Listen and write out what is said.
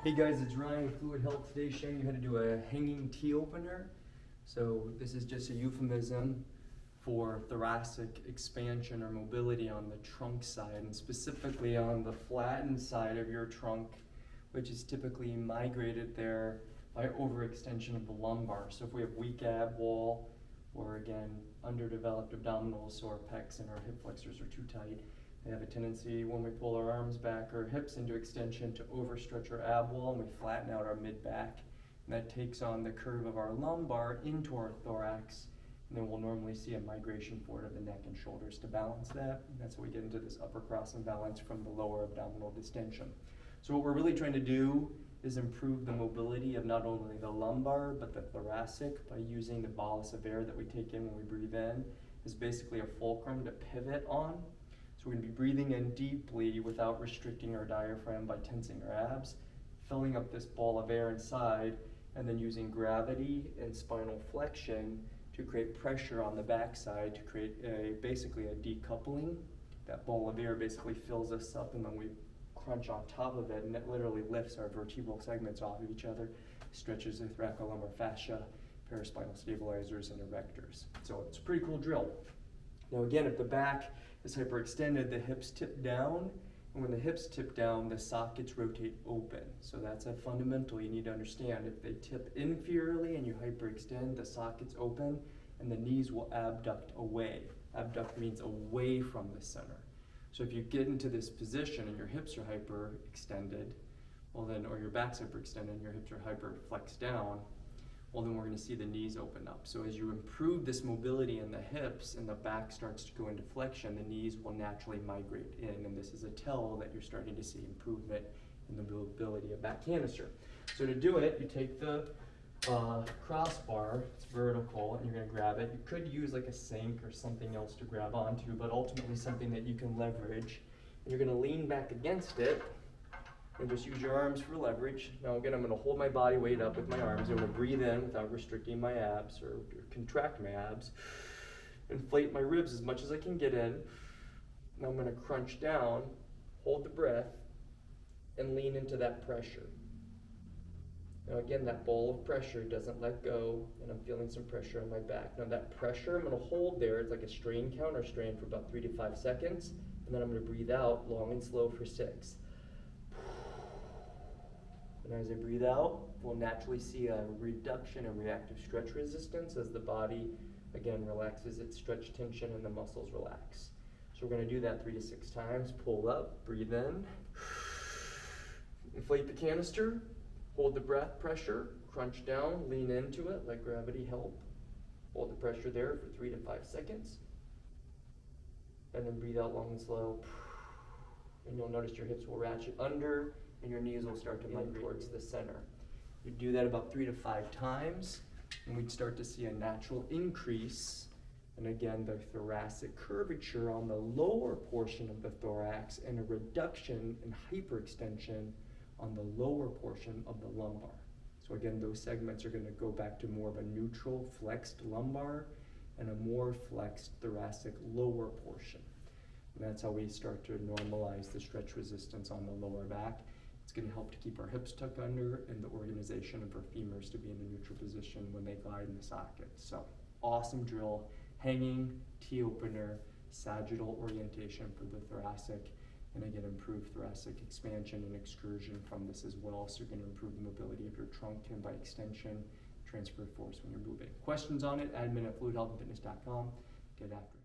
Hey guys, it's Ryan with Fluid Health. Today showing you how to do a hanging T opener. So this is just a euphemism for thoracic expansion or mobility on the trunk side, and specifically on the flattened side of your trunk, which is typically migrated there by overextension of the lumbar. So if we have weak ab wall, or again, underdeveloped abdominals, so our pecs and our hip flexors are too tight, they have a tendency when we pull our arms back or hips into extension to overstretch our ab wall, and we flatten out our mid-back. And that takes on the curve of our lumbar into our thorax, and then we'll normally see a migration forward of the neck and shoulders to balance that. And that's how we get into this upper cross imbalance from the lower abdominal distension. So what we're really trying to do is improve the mobility of not only the lumbar, but the thoracic by using the bolus of air that we take in when we breathe in is basically a fulcrum to pivot on. So we're going to be breathing in deeply without restricting our diaphragm by tensing our abs, filling up this ball of air inside, and then using gravity and spinal flexion to create pressure on the backside to create basically a decoupling. That ball of air basically fills us up, and then we crunch on top of it, and it literally lifts our vertebral segments off of each other, stretches the thoracolumbar fascia, paraspinal stabilizers, and erectors. So it's a pretty cool drill. Now again, if the back is hyperextended, the hips tip down, and when the hips tip down, the sockets rotate open. So that's a fundamental you need to understand. If they tip inferiorly and you hyperextend, the sockets open, and the knees will abduct away. Abduct means away from the center. So if you get into this position and your hips are hyperextended, well then, or your back's hyperextended and your hips are hyperflexed down, well then we're going to see the knees open up. So as you improve this mobility in the hips and the back starts to go into flexion, the knees will naturally migrate in, and this is a tell that you're starting to see improvement in the mobility of back canister. So to do it, you take the crossbar, it's vertical, and you're going to grab it. You could use like a sink or something else to grab onto, but ultimately something that you can leverage. And you're going to lean back against it and just use your arms for leverage. Now again, I'm going to hold my body weight up with my arms. I'm going to breathe in without restricting my abs or contract my abs. Inflate my ribs as much as I can get in. Now I'm going to crunch down, hold the breath, and lean into that pressure. Now again, that ball of pressure doesn't let go, and I'm feeling some pressure on my back. Now that pressure, I'm going to hold there. It's like a strain counter strain for about 3 to 5 seconds, and then I'm going to breathe out long and slow for 6. And as I breathe out, we'll naturally see a reduction in reactive stretch resistance as the body, again, relaxes its stretch tension and the muscles relax. So we're going to do that 3 to 6 times. Pull up, breathe in, inflate the canister, hold the breath pressure, crunch down, lean into it, let gravity help. Hold the pressure there for 3 to 5 seconds. And then breathe out long and slow. And you'll notice your hips will ratchet under, and your knees will start to migrate towards the center. You do that about 3 to 5 times, and we'd start to see a natural increase, and again, the thoracic curvature on the lower portion of the thorax, and a reduction in hyperextension on the lower portion of the lumbar. So again, those segments are going to go back to more of a neutral flexed lumbar and a more flexed thoracic lower portion. And that's how we start to normalize the stretch resistance on the lower back. It's going to help to keep our hips tucked under and the organization of our femurs to be in a neutral position when they glide in the socket. So awesome drill, hanging, T opener, sagittal orientation for the thoracic, and again, improve thoracic expansion and excursion from this as well. So you're going to improve the mobility of your trunk and by extension, transfer force when you're moving. Questions on it, admin@fluidhealthandfitness.com. Get after it.